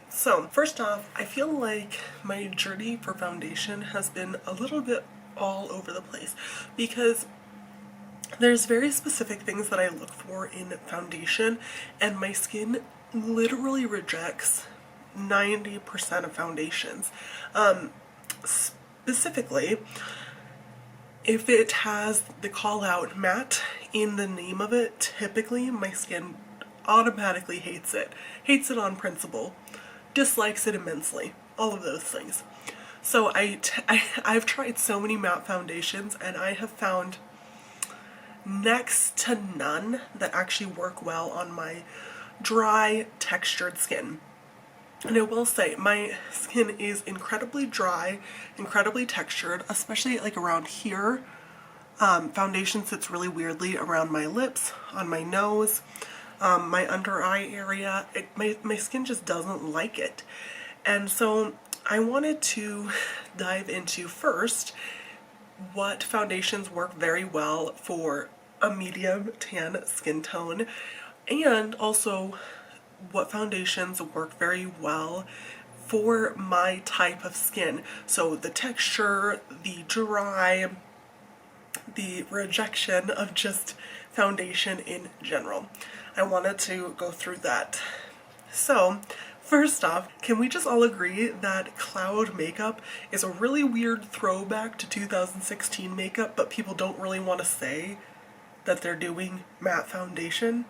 So first off, I feel like my journey for foundation has been a little bit all over the place because there's very specific things that I look for in foundation, and my skin literally rejects 90% of foundations. Specifically, if it has the call out matte in the name of it, typically my skin automatically hates it. Hates it on principle. Dislikes it immensely. All of those things. So I've tried so many matte foundations, and I have found next to none that actually work well on my dry, textured skin. And I will say, my skin is incredibly dry, incredibly textured, especially like around here. Foundation sits really weirdly around my lips, on my nose, my under eye area. My skin just doesn't like it. And so I wanted to dive into first what foundations work very well for a medium tan skin tone, and also what foundations work very well for my type of skin. So the texture, the dry, the rejection of just foundation in general. I wanted to go through that. So first off, can we just all agree that cloud makeup is a really weird throwback to 2016 makeup, but people don't really want to say that they're doing matte foundation?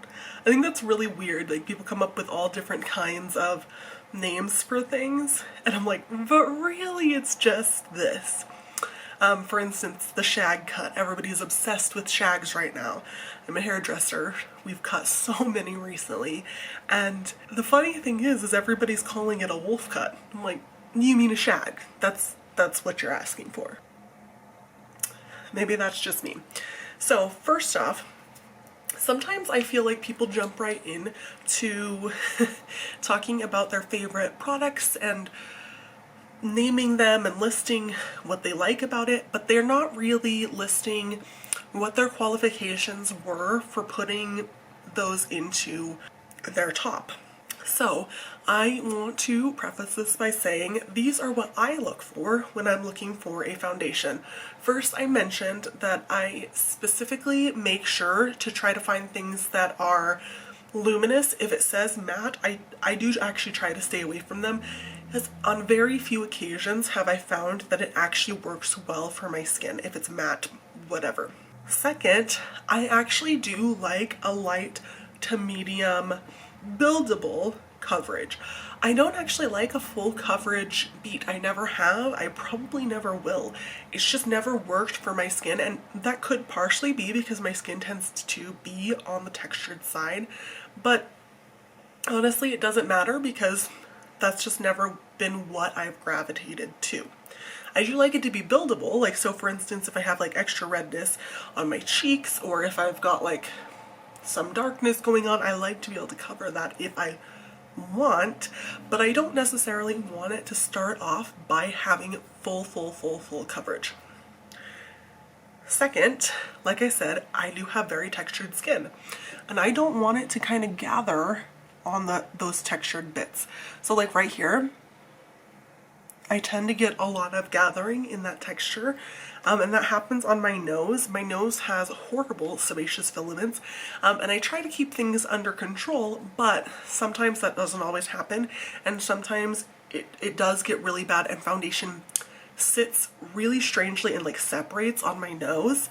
I think that's really weird. Like, people come up with all different kinds of names for things, and I'm like, but really it's just this. For instance, the shag cut. Everybody's obsessed with shags right now. I'm a hairdresser. We've cut so many recently. And the funny thing is everybody's calling it a wolf cut. I'm like, you mean a shag? That's what you're asking for. Maybe that's just me. So first off, sometimes I feel like people jump right in to talking about their favorite products and naming them and listing what they like about it, but they're not really listing what their qualifications were for putting those into their top. So I want to preface this by saying these are what I look for when I'm looking for a foundation. First, I mentioned that I specifically make sure to try to find things that are luminous. If it says matte, I do actually try to stay away from them, because on very few occasions have I found that it actually works well for my skin if it's matte, whatever. Second, I actually do like a light to medium buildable coverage. I don't actually like a full coverage beat. I never have. I probably never will. It's just never worked for my skin, and that could partially be because my skin tends to be on the textured side, but honestly it doesn't matter because that's just never been what I've gravitated to. I do like it to be buildable, like, so for instance, if I have like extra redness on my cheeks, or if I've got like some darkness going on, I like to be able to cover that if I want, but I don't necessarily want it to start off by having full coverage. Second, like I said, I do have very textured skin, and I don't want it to kind of gather on those textured bits. So like right here, I tend to get a lot of gathering in that texture, and that happens on my nose. My nose has horrible sebaceous filaments, and I try to keep things under control, but sometimes that doesn't always happen, and sometimes it does get really bad, and foundation sits really strangely and like separates on my nose.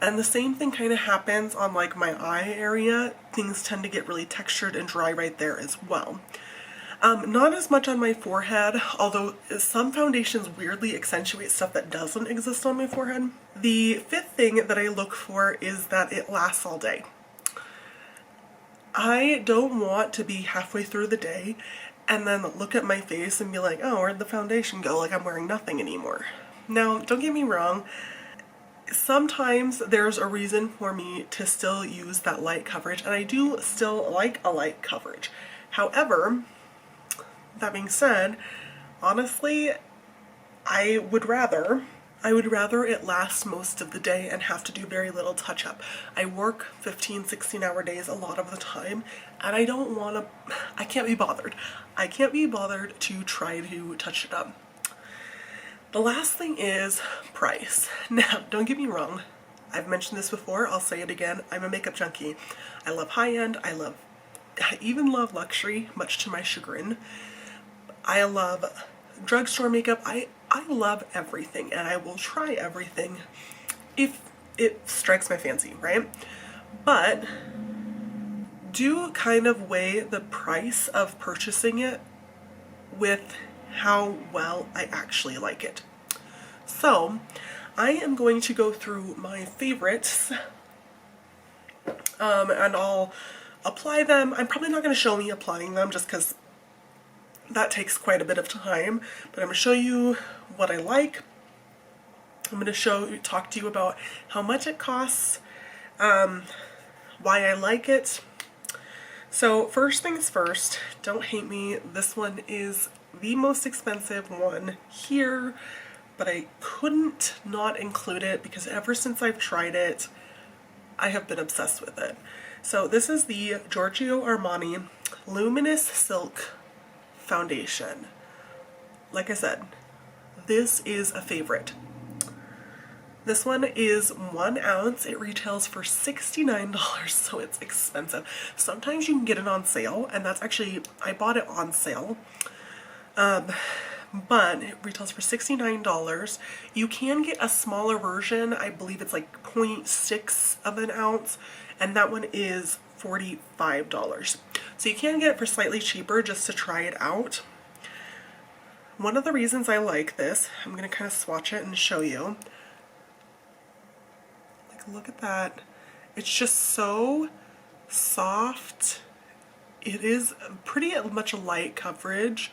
And the same thing kind of happens on like my eye area. Things tend to get really textured and dry right there as well. Not as much on my forehead, although some foundations weirdly accentuate stuff that doesn't exist on my forehead. The fifth thing that I look for is that it lasts all day. I don't want to be halfway through the day and then look at my face and be like, oh, where'd the foundation go? Like I'm wearing nothing anymore. Now, don't get me wrong. Sometimes there's a reason for me to still use that light coverage, and I do still like a light coverage. However, that being said, honestly, I would rather I would rather it last most of the day and have to do very little touch up. I work 15, 16-hour days a lot of the time, and I don't want to, I can't be bothered. I can't be bothered to try to touch it up. The last thing is price. Now, don't get me wrong. I've mentioned this before, I'll say it again. I'm a makeup junkie. I love high-end, I even love luxury, much to my chagrin. I love drugstore makeup. I love everything, and I will try everything if it strikes my fancy, right? But do kind of weigh the price of purchasing it with how well I actually like it. So I am going to go through my favorites and I'll apply them. I'm probably not going to show me applying them just because that takes quite a bit of time, but I'm going to show you what I like. I'm going to talk to you about how much it costs, why I like it. So first things first, don't hate me, this one is the most expensive one here, but I couldn't not include it because ever since I've tried it, I have been obsessed with it. So this is the Giorgio Armani Luminous Silk Foundation. Like I said, this is a favorite. This one is 1 ounce. It retails for $69, so it's expensive. Sometimes you can get it on sale, and that's actually, I bought it on sale. But it retails for $69. You can get a smaller version. I believe it's like 0.6 of an ounce, and that one is $45. So you can get it for slightly cheaper just to try it out. One of the reasons I like this, I'm going to kind of swatch it and show you. Like, look at that. It's just so soft. It is pretty much a light coverage,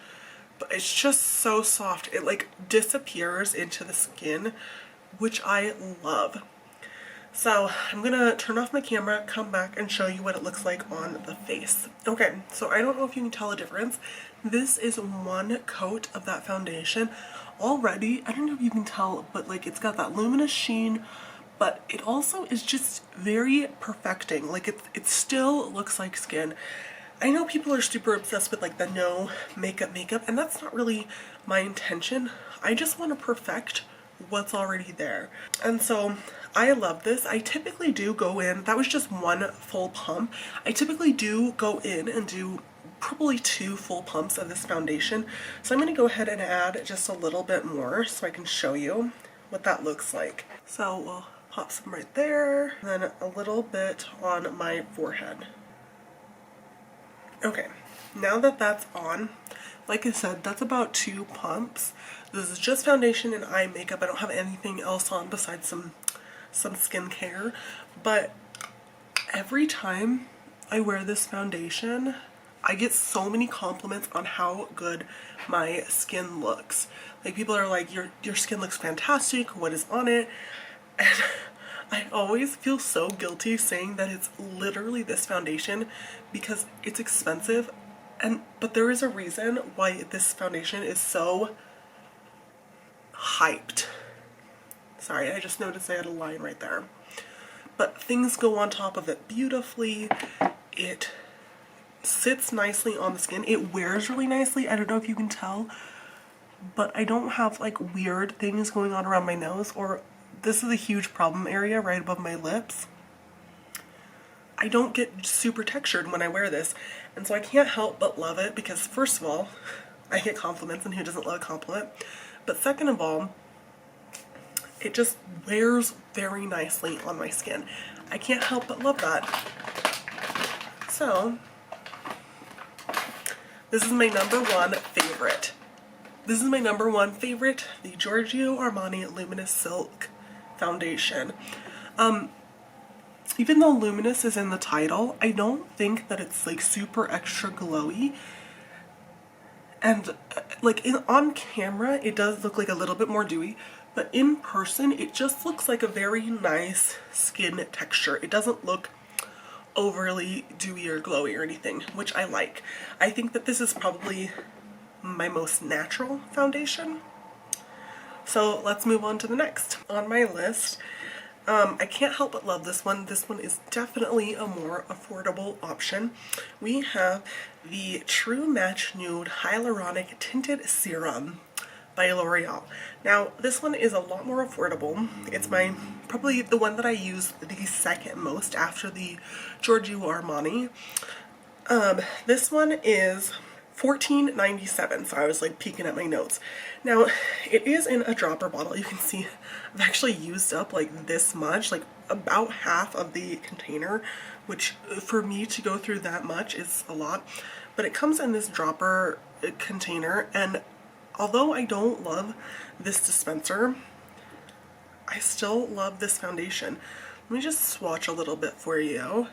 but it's just so soft. It like disappears into the skin, which I love. So I'm gonna turn off my camera, come back and show you what it looks like on the face. Okay, so I don't know if you can tell a difference. This is one coat of that foundation. Already, I don't know if you can tell, but like it's got that luminous sheen, but it also is just very perfecting. Like it still looks like skin. I know people are super obsessed with like the no makeup, and that's not really my intention. I just want to perfect what's already there. And so I love this. I typically do go in, that was just one full pump. I typically do go in and do probably 2 full pumps of this foundation. So I'm going to go ahead and add just a little bit more so I can show you what that looks like. So we'll pop some right there, and then a little bit on my forehead. Okay, now that that's on, like I said, that's about 2 pumps. This is just foundation and eye makeup. I don't have anything else on besides some skincare. But every time I wear this foundation, I get so many compliments on how good my skin looks. Like people are like, your skin looks fantastic, what is on it? And I always feel so guilty saying that it's literally this foundation because it's expensive, but there is a reason why this foundation is so hyped. Sorry, I just noticed I had a line right there. But things go on top of it beautifully. It sits nicely on the skin. It wears really nicely. I don't know if you can tell, but I don't have like weird things going on around my nose, or this is a huge problem area right above my lips. I don't get super textured when I wear this, and so I can't help but love it because first of all, I get compliments, and who doesn't love a compliment? But second of all, it just wears very nicely on my skin. I can't help but love that. So, this is my #1 favorite. This is my #1 favorite, the Giorgio Armani Luminous Silk Foundation. Even though luminous is in the title, I don't think that it's like super extra glowy. And like on camera, it does look like a little bit more dewy, but in person, it just looks like a very nice skin texture. It doesn't look overly dewy or glowy or anything, which I like. I think that this is probably my most natural foundation. So let's move on to the next on my list. I can't help but love this one. This one is definitely a more affordable option. We have the True Match Nude Hyaluronic Tinted Serum by L'Oreal. Now, this one is a lot more affordable. It's probably the one that I use the second most after the Giorgio Armani. This one is $14.97, so I was like peeking at my notes. Now, it is in a dropper bottle. You can see I've actually used up like this much, like about half of the container, which for me to go through that much is a lot. But it comes in this dropper container, and although I don't love this dispenser, I still love this foundation. Let me just swatch a little bit for you.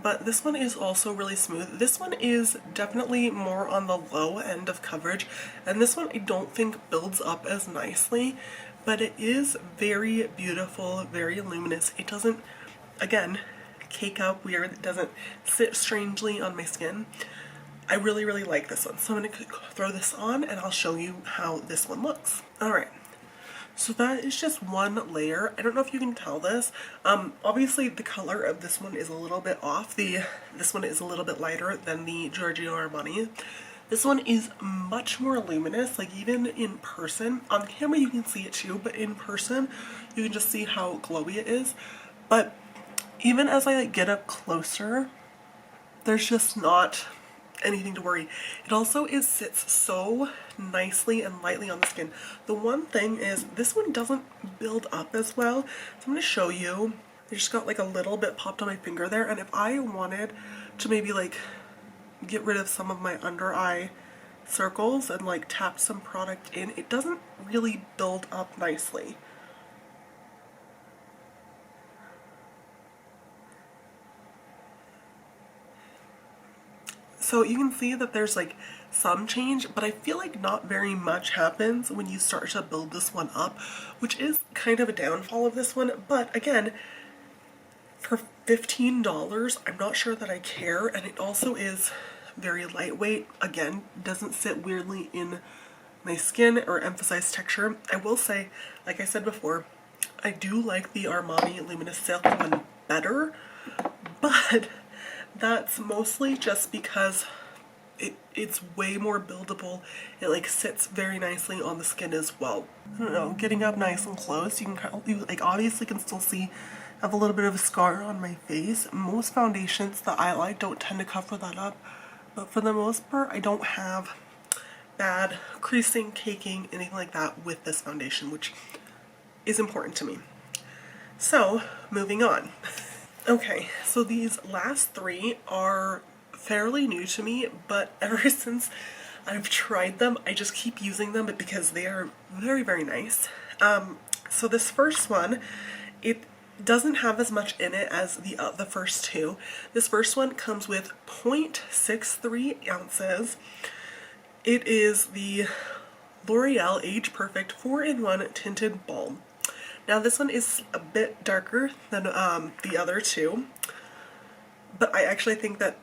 But this one is also really smooth. This one is definitely more on the low end of coverage, and this one I don't think builds up as nicely, but it is very beautiful, very luminous. It doesn't, again, cake up weird. It doesn't sit strangely on my skin. I really, really like this one. So I'm going to throw this on and I'll show you how this one looks. Alright, so that is just one layer. I don't know if you can tell this. Obviously the color of this one is a little bit off. This one is a little bit lighter than the Giorgio Armani. This one is much more luminous, like even in person. On camera you can see it too, but in person you can just see how glowy it is. But even as I like get up closer, there's just not anything to worry. It also sits so nicely and lightly on the skin. The one thing is this one doesn't build up as well. So I'm going to show you. I just got like a little bit popped on my finger there, and if I wanted to maybe like get rid of some of my under eye circles and like tap some product in, it doesn't really build up nicely. So you can see that there's like some change, but I feel like not very much happens when you start to build this one up, which is kind of a downfall of this one. But again, for $15, I'm not sure that I care, and it also is very lightweight. Again, doesn't sit weirdly in my skin or emphasize texture. I will say, like I said before, I do like the Armani Luminous Silk one better, but that's mostly just because it's way more buildable. It like sits very nicely on the skin as well. I don't know, getting up nice and close, you like obviously can still see I have a little bit of a scar on my face. Most foundations that I like don't tend to cover that up, but for the most part I don't have bad creasing, caking, anything like that with this foundation, which is important to me. So moving on. Okay, so these last three are fairly new to me, but ever since I've tried them, I just keep using them because they are very, very nice. So this first one, it doesn't have as much in it as the first two. This first one comes with 0.63 ounces. It is the L'Oreal Age Perfect 4-in-1 Tinted Balm. Now this one is a bit darker than the other two, but I actually think that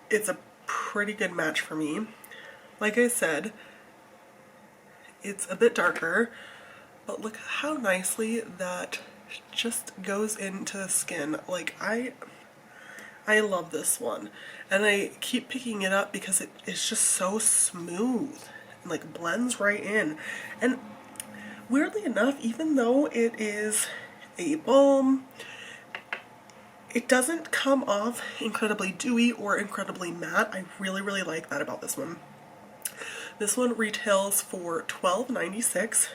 it's a pretty good match for me. Like I said, it's a bit darker, but look how nicely that just goes into the skin. Like I love this one, and I keep picking it up because it's just so smooth and like blends right in. And weirdly enough, even though it is a balm, it doesn't come off incredibly dewy or incredibly matte. I really, really like that about this one. This one retails for $12.96.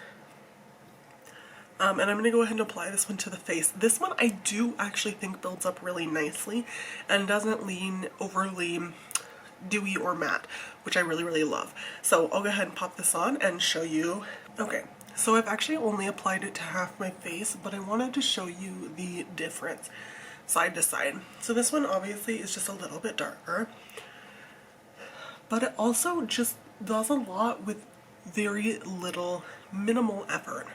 And I'm going to go ahead and apply this one to the face. This one I do actually think builds up really nicely and doesn't lean overly dewy or matte, which I really, really love. So I'll go ahead and pop this on and show you. Okay. So I've actually only applied it to half my face, but I wanted to show you the difference side to side. So this one obviously is just a little bit darker, but it also just does a lot with very little, minimal effort.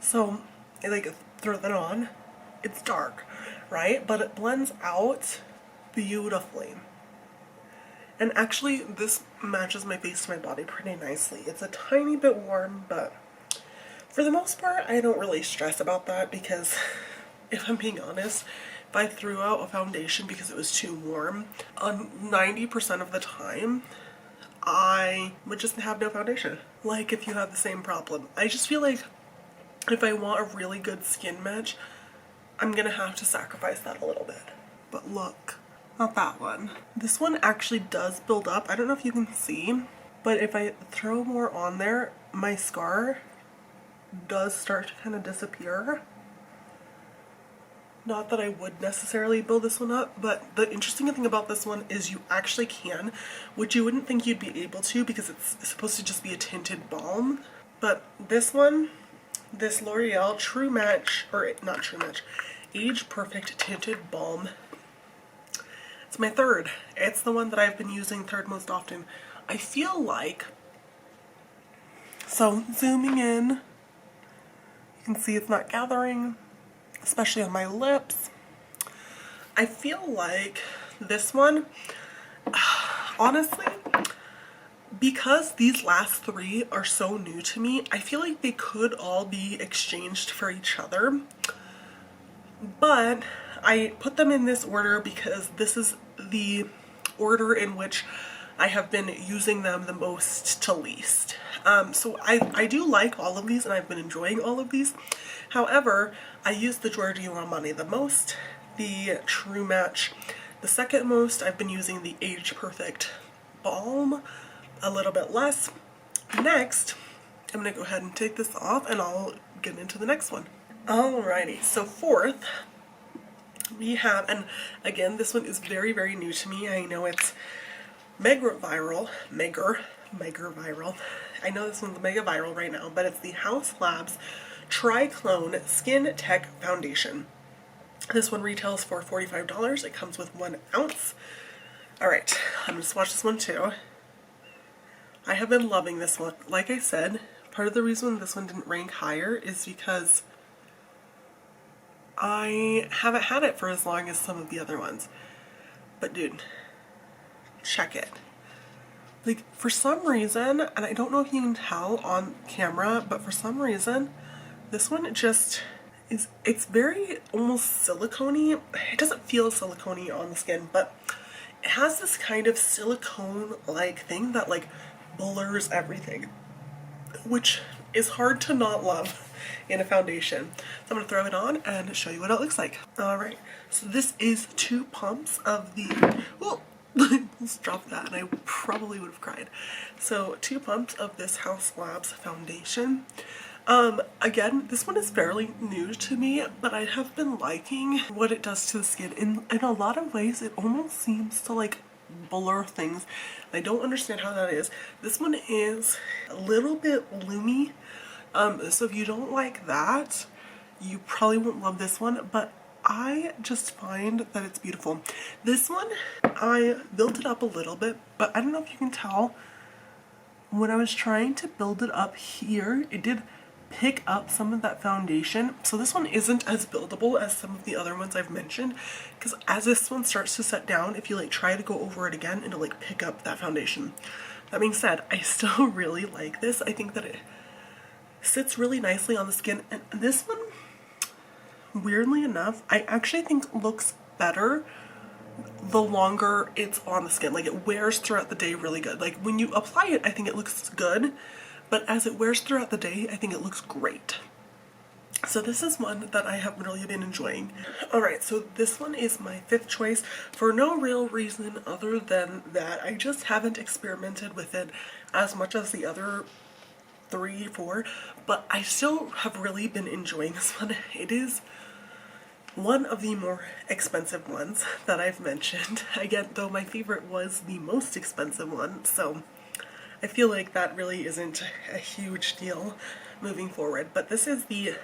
So I like throw that on, it's dark, right? But it blends out beautifully. And actually, this matches my face to my body pretty nicely. It's a tiny bit warm, but for the most part, I don't really stress about that because if I'm being honest, if I threw out a foundation because it was too warm, on 90% of the time, I would just have no foundation. Like if you have the same problem. I just feel like if I want a really good skin match, I'm gonna have to sacrifice that a little bit. But look, not that one. This one actually does build up. I don't know if you can see, but if I throw more on there, my scar does start to kind of disappear. Not that I would necessarily build this one up, but the interesting thing about this one is you actually can, which you wouldn't think you'd be able to because it's supposed to just be a tinted balm. But this one, this L'Oreal True Match, or not True Match, Age Perfect Tinted Balm. It's my third. It's the one that I've been using third most often. I feel like, so zooming in, you can see it's not gathering, especially on my lips. I feel like this one, honestly, because these last three are so new to me, I feel like they could all be exchanged for each other. But I put them in this order because this is the order in which I have been using them the most to least. So I do like all of these and I've been enjoying all of these. However, I use the Giorgio Armani the most, the True Match the second most. I've been using the Age Perfect Balm a little bit less. Next, I'm gonna go ahead and take this off and I'll get into the next one. Alrighty, so fourth, we have, and again, this one is very, very new to me. I know it's mega viral. I know this one's mega viral right now, but it's the Haus Labs Triclone Skin Tech Foundation. This one retails for $45. It comes with 1 ounce. Alright, I'm gonna swatch this one too. I have been loving this one. Like I said, part of the reason this one didn't rank higher is because I haven't had it for as long as some of the other ones. But dude, check it. Like, for some reason, and I don't know if you can tell on camera, but for some reason, this one just is, it's very almost silicone-y. It doesn't feel silicone-y on the skin, but it has this kind of silicone-like thing that like blurs everything, which is hard to not love in a foundation. So I'm gonna throw it on and show you what it looks like. Alright, so this is 2 pumps of the, well, let's drop that and I probably would have cried. So 2 pumps of this Haus Labs foundation. Again, this one is fairly new to me, but I have been liking what it does to the skin. In a lot of ways, it almost seems to like blur things. I don't understand how that is. This one is a little bit loomy. So if you don't like that, you probably won't love this one, but I just find that it's beautiful. This one, I built it up a little bit, but I don't know if you can tell, when I was trying to build it up here, it did pick up some of that foundation. So this one isn't as buildable as some of the other ones I've mentioned, because as this one starts to set down, if you like try to go over it again, it'll like pick up that foundation. That being said, I still really like this. I think that it sits really nicely on the skin, and this one, weirdly enough, I actually think looks better the longer it's on the skin. Like, it wears throughout the day really good. Like, when you apply it, I think it looks good, but as it wears throughout the day, I think it looks great. So this is one that I have really been enjoying. Alright, so this one is my 5th choice for no real reason other than that I just haven't experimented with it as much as the other 3, 4, but I still have really been enjoying this one. It is one of the more expensive ones that I've mentioned. Again, though my favorite was the most expensive one, so I feel like that really isn't a huge deal moving forward. But this is the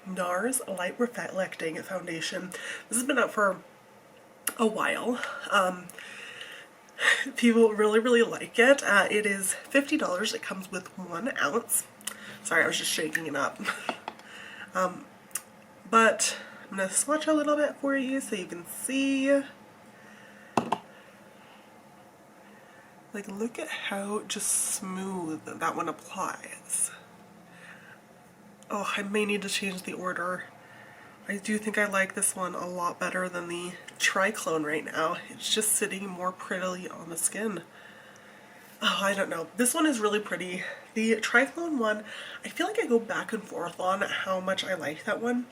NARS Light Reflecting Foundation. This has been out for a while. People really, really like it. It is $50. It comes with 1 ounce. Sorry, I was just shaking it up. But I'm going to swatch a little bit for you so you can see. Like, look at how just smooth that one applies. Oh, I may need to change the order. I do think I like this one a lot better than the Triclone right now. It's just sitting more prettily on the skin. Oh, I don't know. This one is really pretty. The Triclone one, I feel like I go back and forth on how much I like that one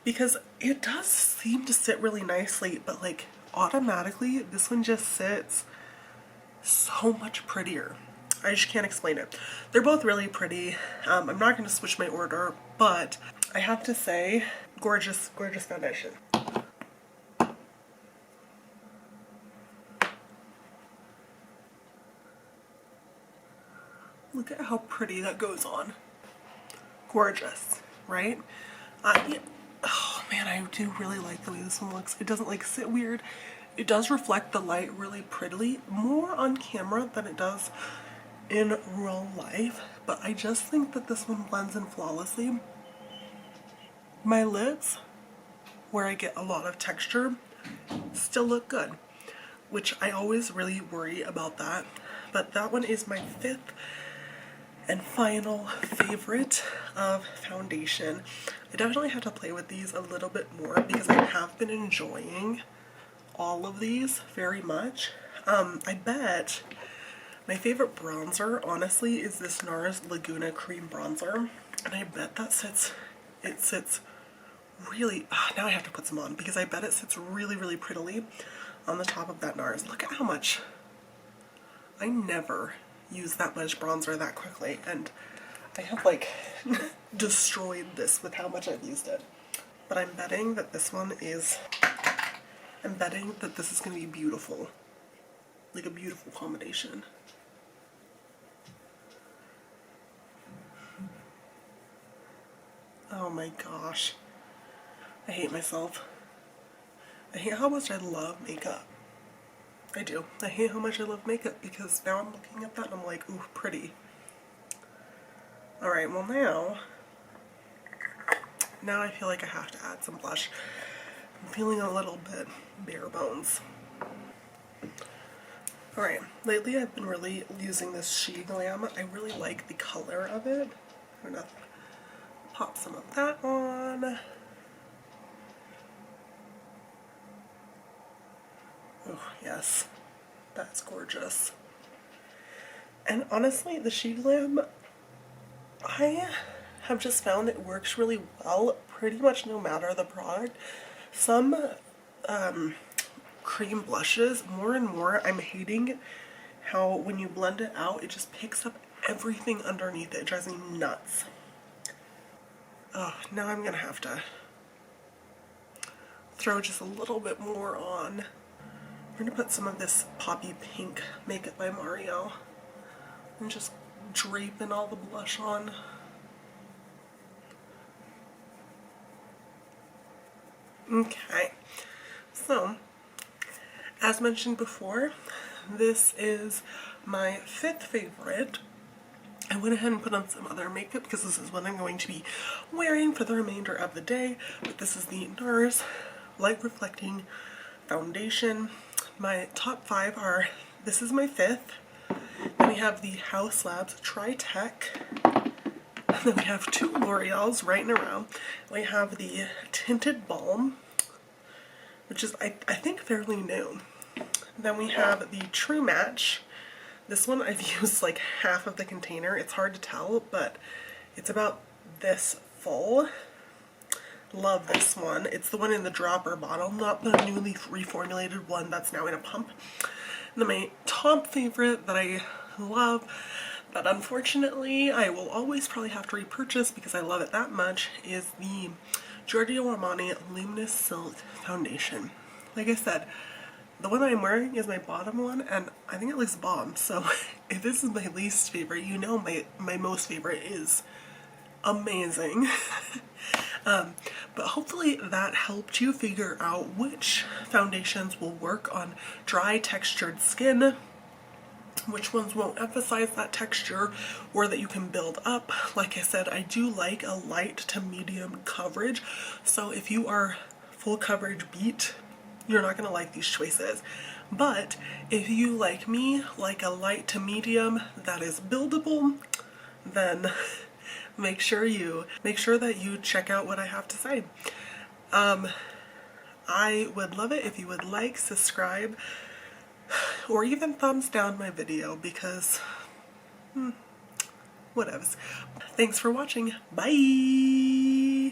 because it does seem to sit really nicely, but like automatically this one just sits so much prettier. I just can't explain it. They're both really pretty. I'm not going to switch my order, but I have to say, gorgeous, gorgeous foundation. Look at how pretty that goes on. Gorgeous, right? Yeah. Oh man, I do really like the way this one looks. It doesn't like sit weird. It does reflect the light really prettily, more on camera than it does in real life, but I just think that this one blends in flawlessly. My lips, where I get a lot of texture, still look good, which I always really worry about that. But that one is my fifth and final favorite of foundation. I definitely have to play with these a little bit more because I have been enjoying all of these very much. I bet my favorite bronzer, honestly, is this NARS Laguna Cream Bronzer. And I bet that sits really, now I have to put some on because I bet it sits really, really prettily on the top of that NARS. Look at how much, I never use that much bronzer that quickly, and I have like destroyed this with how much I've used it. But I'm betting that this one is, I'm betting that this is going to be beautiful. Like a beautiful combination. Oh my gosh. I hate myself. I hate how much I love makeup. I do. I hate how much I love makeup because now I'm looking at that and I'm like, ooh, pretty. Alright, well now I feel like I have to add some blush. I'm feeling a little bit bare bones. Alright, lately I've been really using this She Glam. I really like the color of it. I'm gonna pop some of that on. Oh, yes. That's gorgeous. And honestly, the She Glam, I have just found it works really well pretty much no matter the product. Some cream blushes, more and more, I'm hating how when you blend it out, it just picks up everything underneath it. It drives me nuts. Oh, now I'm gonna have to throw just a little bit more on. We're gonna put some of this Poppy Pink Makeup by Mario and just drape in all the blush on. Okay, so as mentioned before, this is my fifth favorite. I went ahead and put on some other makeup because this is what I'm going to be wearing for the remainder of the day, but this is the NARS Light Reflecting Foundation. My top five are, this is my fifth, then we have the Haus Labs Tri-Tech, then we have two L'Oreal's right in a row. We have the Tinted Balm, which is I think fairly new. Then we have the True Match. This one I've used like half of the container. It's hard to tell, but it's about this full. Love this one. It's the one in the dropper bottle, not the newly reformulated one that's now in a pump. And then my top favorite that I love, that unfortunately I will always probably have to repurchase because I love it that much, is the Giorgio Armani Luminous Silk Foundation. Like I said, the one I'm wearing is my bottom one, and I think it looks bomb. So if this is my least favorite, you know my most favorite is amazing. But hopefully that helped you figure out which foundations will work on dry textured skin, which ones won't emphasize that texture or that you can build up. Like I said, I do like a light to medium coverage, so if you are full coverage beat, you're not going to like these choices. But if you, like me, like a light to medium that is buildable, then make sure that you check out what I have to say. I would love it if you would like, subscribe, or even thumbs down my video, because whatevs. Thanks for watching. Bye!